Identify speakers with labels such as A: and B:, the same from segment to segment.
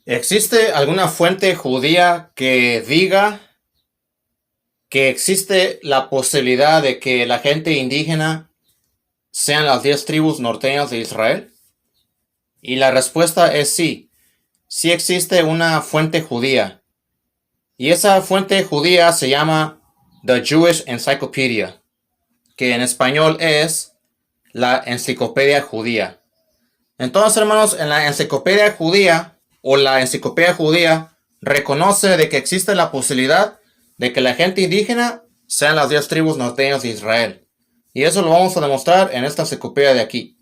A: ¿Existe alguna fuente judía que diga que existe la posibilidad de que la gente indígena sean las 10 tribus norteñas de Israel? Y la respuesta es sí. Sí existe una fuente judía. Y esa fuente judía se llama The Jewish Encyclopedia, que en español es la Enciclopedia Judía. Entonces, hermanos, en la Enciclopedia Judía o la Enciclopedia Judía reconoce de que existe la posibilidad de que la gente indígena sean las 10 tribus norteñas de Israel. Y eso lo vamos a demostrar en esta enciclopedia de aquí.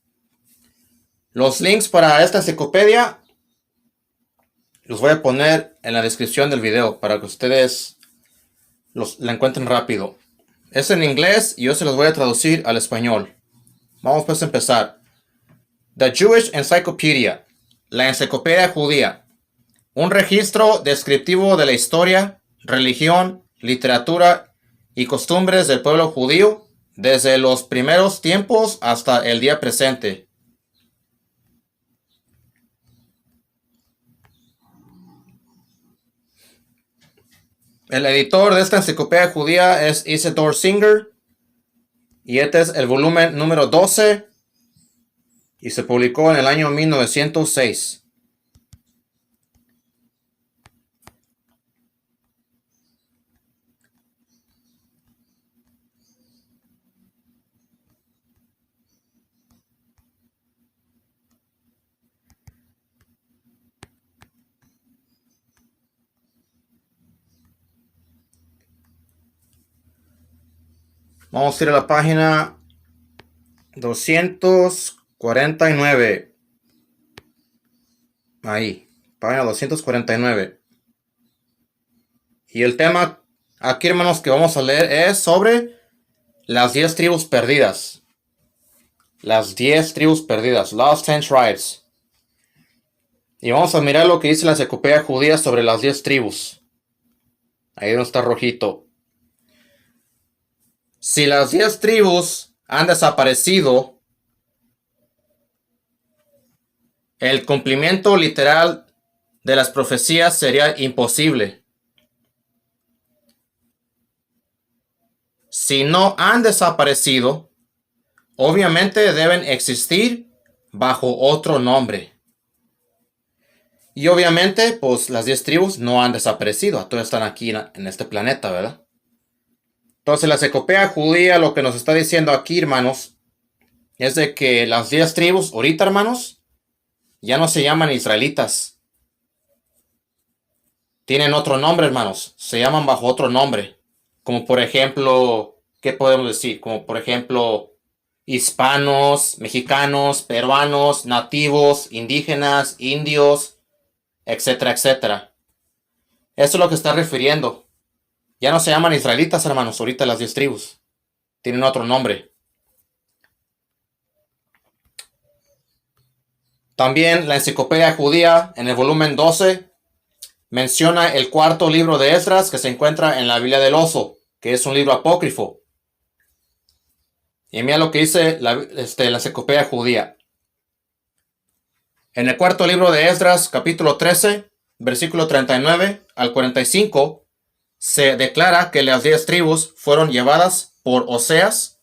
A: Los links para esta enciclopedia los voy a poner en la descripción del video para que ustedes la encuentren rápido. Es en inglés y yo se los voy a traducir al español. Vamos pues a empezar. The Jewish Encyclopedia, la enciclopedia judía. Un registro descriptivo de la historia, religión, literatura y costumbres del pueblo judío desde los primeros tiempos hasta el día presente. El editor de esta enciclopedia judía es Isidore Singer y este es el volumen número 12 y se publicó en el año 1906. Vamos a ir a la página 249. Ahí, página 249. Y el tema aquí, hermanos, que vamos a leer es sobre las 10 tribus perdidas. Las 10 tribus perdidas, Lost 10 Tribes. Y vamos a mirar lo que dice la enciclopedia judía sobre las 10 tribus. Ahí donde está rojito. Si las 10 tribus han desaparecido, el cumplimiento literal de las profecías sería imposible. Si no han desaparecido, obviamente deben existir bajo otro nombre. Y obviamente, pues las 10 tribus no han desaparecido, todas están aquí en este planeta, ¿verdad? Entonces la enciclopedia judía lo que nos está diciendo aquí, hermanos, es de que las 10 tribus, ahorita, hermanos, ya no se llaman israelitas. Tienen otro nombre, hermanos. Se llaman bajo otro nombre. Como por ejemplo, ¿qué podemos decir? Como por ejemplo, hispanos, mexicanos, peruanos, nativos, indígenas, indios, etcétera, etcétera. Eso es lo que está refiriendo. Ya no se llaman israelitas, hermanos, ahorita las 10 tribus. Tienen otro nombre. También la enciclopedia judía, en el volumen 12, menciona el cuarto libro de Esdras que se encuentra en la Biblia del Oso, que es un libro apócrifo. Y mira lo que dice la enciclopedia judía. En el cuarto libro de Esdras, capítulo 13, versículo 39 al 45, se declara que las 10 tribus fueron llevadas por Oseas,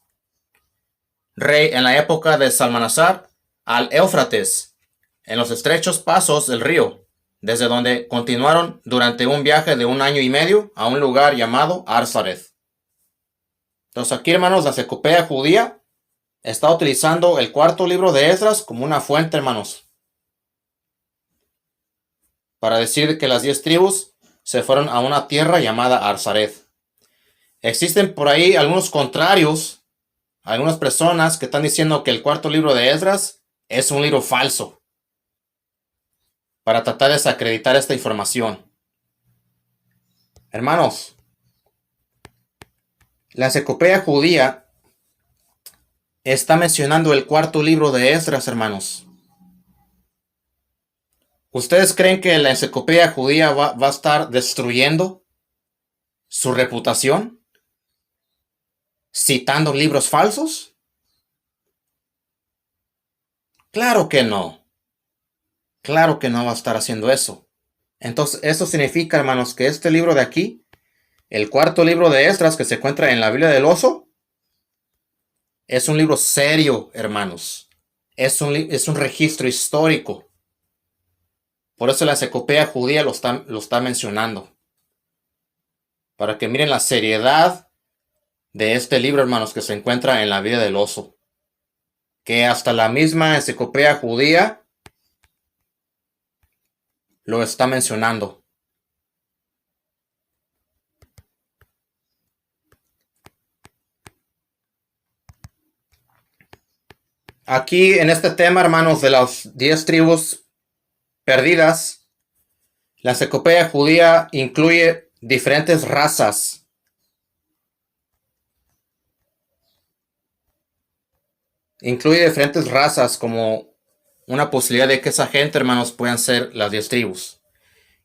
A: rey en la época de Salmanasar, al Éufrates, en los estrechos pasos del río, desde donde continuaron durante un viaje de 1 año y medio a un lugar llamado Arzaret. Entonces aquí, hermanos, la enciclopedia judía está utilizando el cuarto libro de Esdras como una fuente, hermanos, para decir que las 10 tribus se fueron a una tierra llamada Arzaret. Existen por ahí algunos contrarios, algunas personas que están diciendo que el cuarto libro de Esdras es un libro falso, para tratar de desacreditar esta información. Hermanos, la enciclopedia judía está mencionando el cuarto libro de Esdras, hermanos. ¿Ustedes creen que la enciclopedia judía va a estar destruyendo su reputación citando libros falsos? Claro que no. Claro que no va a estar haciendo eso. Entonces, eso significa, hermanos, que este libro de aquí, el cuarto libro de Esdras que se encuentra en la Biblia del Oso, es un libro serio, hermanos. Es un registro histórico. Por eso la enciclopedia judía lo está mencionando. Para que miren la seriedad de este libro, hermanos, que se encuentra en la Biblia del Oso. Que hasta la misma enciclopedia judía lo está mencionando. Aquí en este tema, hermanos, de las 10 tribus perdidas, la enciclopedia judía incluye diferentes razas. Incluye diferentes razas como una posibilidad de que esa gente, hermanos, puedan ser las 10 tribus.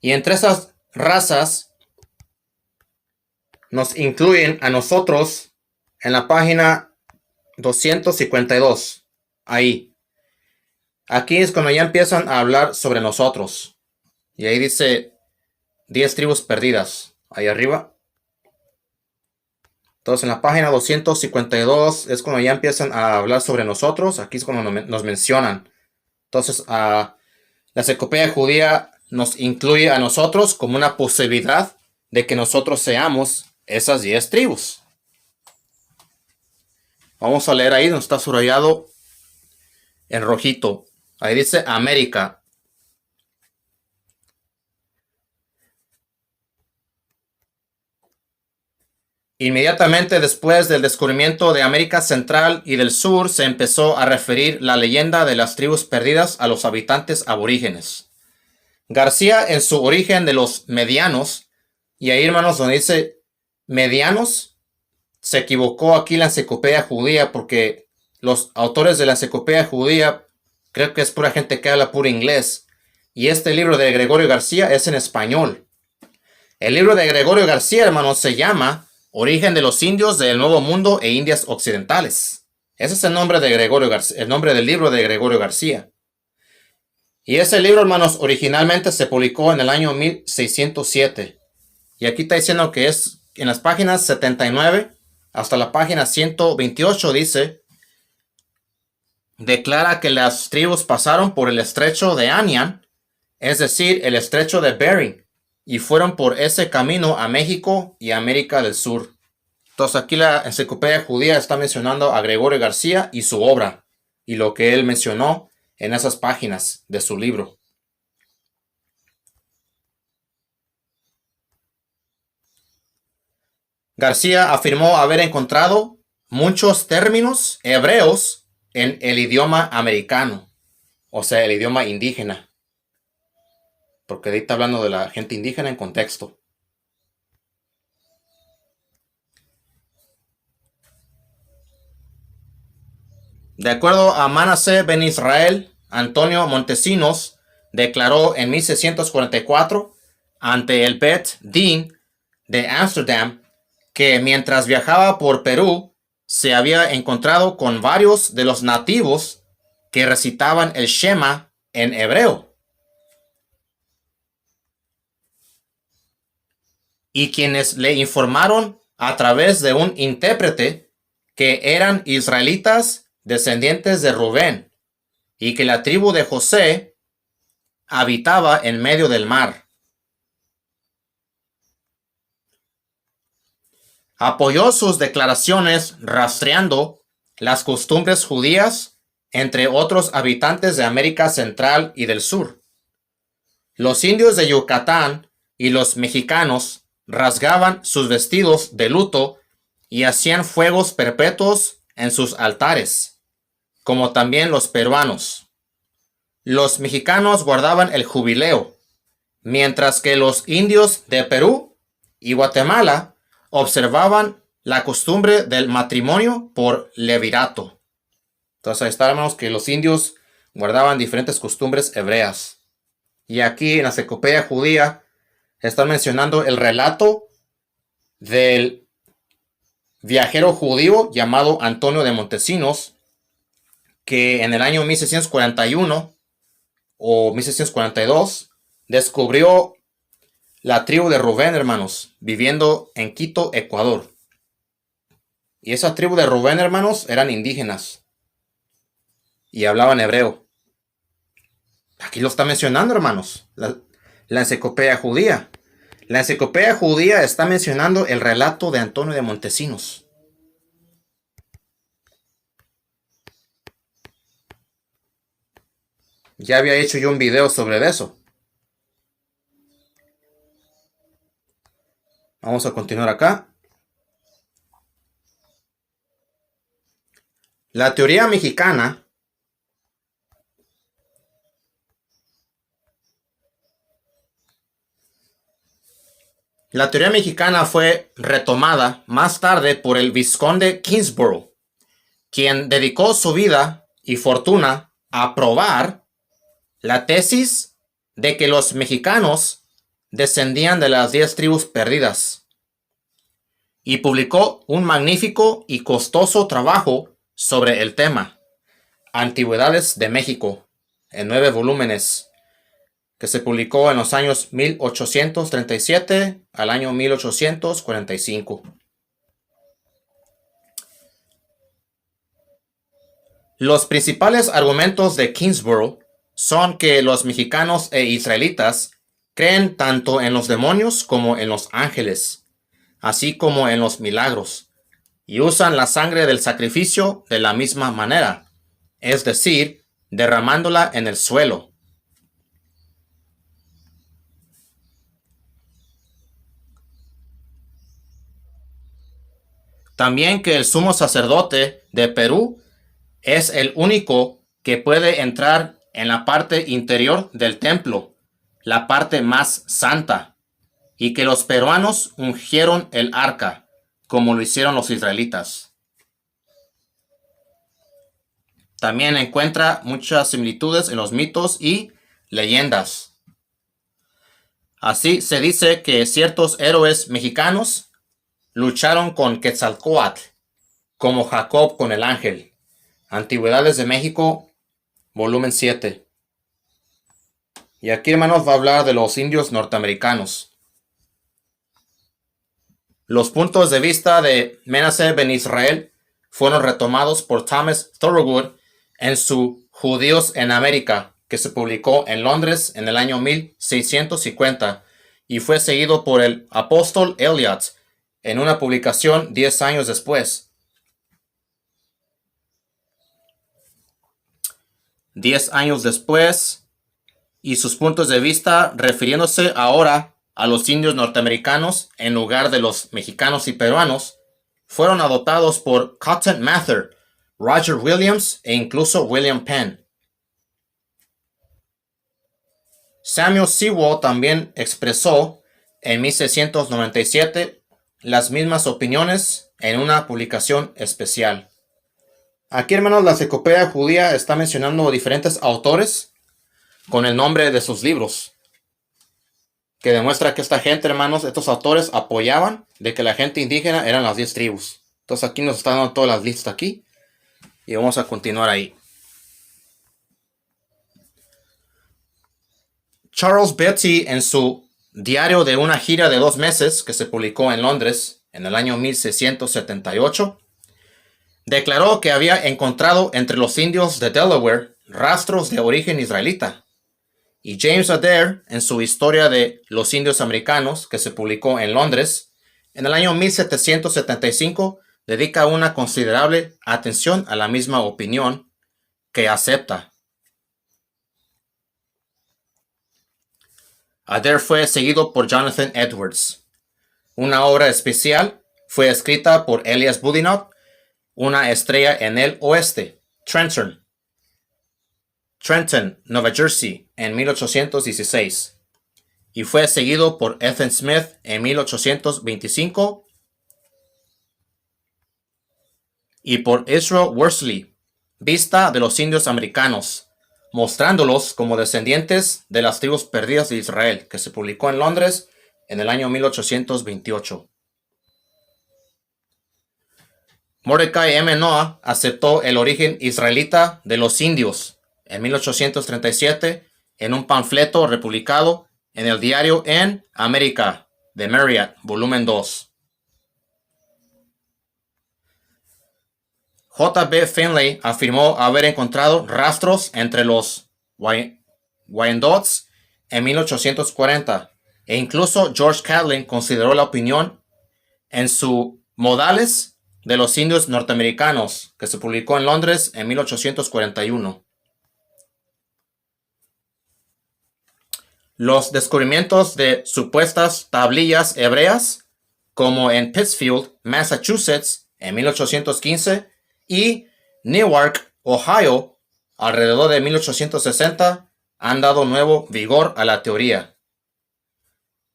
A: Y entre esas razas nos incluyen a nosotros en la página 252. Ahí. Aquí es cuando ya empiezan a hablar sobre nosotros. Y ahí dice 10 tribus perdidas. Ahí arriba. Entonces en la página 252 es cuando ya empiezan a hablar sobre nosotros. Aquí es cuando nos mencionan. Entonces la enciclopedia judía nos incluye a nosotros como una posibilidad de que nosotros seamos esas 10 tribus. Vamos a leer ahí donde está subrayado en rojito. Ahí dice América. Inmediatamente después del descubrimiento de América Central y del Sur se empezó a referir la leyenda de las tribus perdidas a los habitantes aborígenes. García en su origen de los medianos, y ahí hermanos donde dice medianos, se equivocó aquí la enciclopedia judía porque los autores de la enciclopedia judía creo que es pura gente que habla puro inglés, y este libro de Gregorio García es en español. El libro de Gregorio García, hermanos, se llama Origen de los indios del Nuevo Mundo e Indias Occidentales. Ese es el nombre de Gregorio García, el nombre del libro de Gregorio García. Y ese libro, hermanos, originalmente se publicó en el año 1607. Y aquí está diciendo que es en las páginas 79 hasta la página 128 dice, declara que las tribus pasaron por el estrecho de Anian, es decir, el estrecho de Bering, y fueron por ese camino a México y América del Sur. Entonces aquí la enciclopedia judía está mencionando a Gregorio García y su obra, y lo que él mencionó en esas páginas de su libro. García afirmó haber encontrado muchos términos hebreos en el idioma americano, o sea, el idioma indígena, porque ahí está hablando de la gente indígena en contexto. De acuerdo a Manasseh ben Israel, Antonio Montesinos declaró en 1644 ante el Bet Din de Ámsterdam que mientras viajaba por Perú se había encontrado con varios de los nativos que recitaban el Shema en hebreo, y quienes le informaron a través de un intérprete que eran israelitas descendientes de Rubén y que la tribu de José habitaba en medio del mar. Apoyó sus declaraciones rastreando las costumbres judías entre otros habitantes de América Central y del Sur. Los indios de Yucatán y los mexicanos rasgaban sus vestidos de luto y hacían fuegos perpetuos en sus altares, como también los peruanos. Los mexicanos guardaban el jubileo, mientras que los indios de Perú y Guatemala observaban la costumbre del matrimonio por levirato. Entonces ahí está, hermanos, que los indios guardaban diferentes costumbres hebreas. Y aquí en la enciclopedia judía están mencionando el relato del viajero judío llamado Antonio de Montesinos, que en el año 1641 o 1642 descubrió la tribu de Rubén, hermanos, viviendo en Quito, Ecuador. Y esa tribu de Rubén, hermanos, eran indígenas y hablaban hebreo. Aquí lo está mencionando, hermanos, la enciclopedia judía. La enciclopedia judía está mencionando el relato de Antonio de Montesinos. Ya había hecho yo un video sobre eso. Vamos a continuar acá. La teoría mexicana fue retomada más tarde por el vizconde Kingsborough, quien dedicó su vida y fortuna a probar la tesis de que los mexicanos descendían de las 10 tribus perdidas, y publicó un magnífico y costoso trabajo sobre el tema, Antigüedades de México, en 9 volúmenes, que se publicó en los años 1837 al año 1845. Los principales argumentos de Kingsborough son que los mexicanos e israelitas creen tanto en los demonios como en los ángeles, así como en los milagros, y usan la sangre del sacrificio de la misma manera, es decir, derramándola en el suelo. También que el sumo sacerdote de Perú es el único que puede entrar en la parte interior del templo, la parte más santa, y que los peruanos ungieron el arca, como lo hicieron los israelitas. También encuentra muchas similitudes en los mitos y leyendas. Así se dice que ciertos héroes mexicanos lucharon con Quetzalcóatl, como Jacob con el ángel. Antigüedades de México, volumen 7. Y aquí, hermanos, va a hablar de los indios norteamericanos. Los puntos de vista de Menacer Ben Israel fueron retomados por Thomas Thorogood en su Judíos en América, que se publicó en Londres en el año 1650 y fue seguido por el apóstol Eliot en una publicación 10 años después. 10 años después, y sus puntos de vista refiriéndose ahora a los indios norteamericanos en lugar de los mexicanos y peruanos, fueron adoptados por Cotton Mather, Roger Williams e incluso William Penn. Samuel Sewall también expresó en 1697 las mismas opiniones en una publicación especial. Aquí, hermanos, la enciclopedia judía está mencionando diferentes autores con el nombre de sus libros, que demuestra que esta gente, hermanos, estos autores apoyaban de que la gente indígena eran las 10 tribus. Entonces aquí nos están dando todas las listas aquí y vamos a continuar ahí. Charles Beatty, en su diario de una gira de 2 meses que se publicó en Londres en el año 1678, declaró que había encontrado entre los indios de Delaware rastros de origen israelita. Y James Adair, en su historia de los indios americanos, que se publicó en Londres, en el año 1775, dedica una considerable atención a la misma opinión que acepta. Adair fue seguido por Jonathan Edwards. Una obra especial fue escrita por Elias Boudinot, Una estrella en el oeste, Trenton, Nueva Jersey, en 1816, y fue seguido por Ethan Smith en 1825 y por Israel Worsley, Vista de los indios americanos, mostrándolos como descendientes de las tribus perdidas de Israel, que se publicó en Londres en el año 1828. Mordecai M. Noah aceptó el origen israelita de los indios en 1837 en un panfleto republicado en el diario En América de Marriott, volumen 2. J.B. Finlay afirmó haber encontrado rastros entre los Wyandots en 1840, e incluso George Catlin consideró la opinión en su Modales de los indios norteamericanos, que se publicó en Londres en 1841. Los descubrimientos de supuestas tablillas hebreas, como en Pittsfield, Massachusetts, en 1815, y Newark, Ohio, alrededor de 1860, han dado nuevo vigor a la teoría.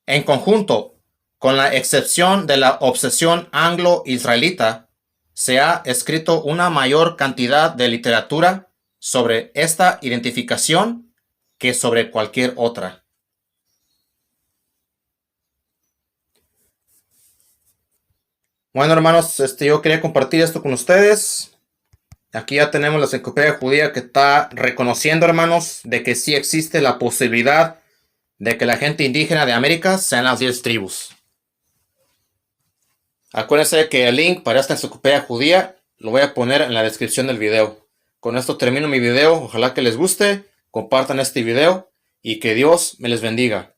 A: En conjunto, con la excepción de la obsesión anglo-israelita, se ha escrito una mayor cantidad de literatura sobre esta identificación que sobre cualquier otra. Bueno, hermanos, yo quería compartir esto con ustedes. Aquí ya tenemos la enciclopedia judía que está reconociendo, hermanos, de que sí existe la posibilidad de que la gente indígena de América sean las 10 tribus. Acuérdense que el link para esta enciclopedia judía lo voy a poner en la descripción del video. Con esto termino mi video. Ojalá que les guste. Compartan este video y que Dios me les bendiga.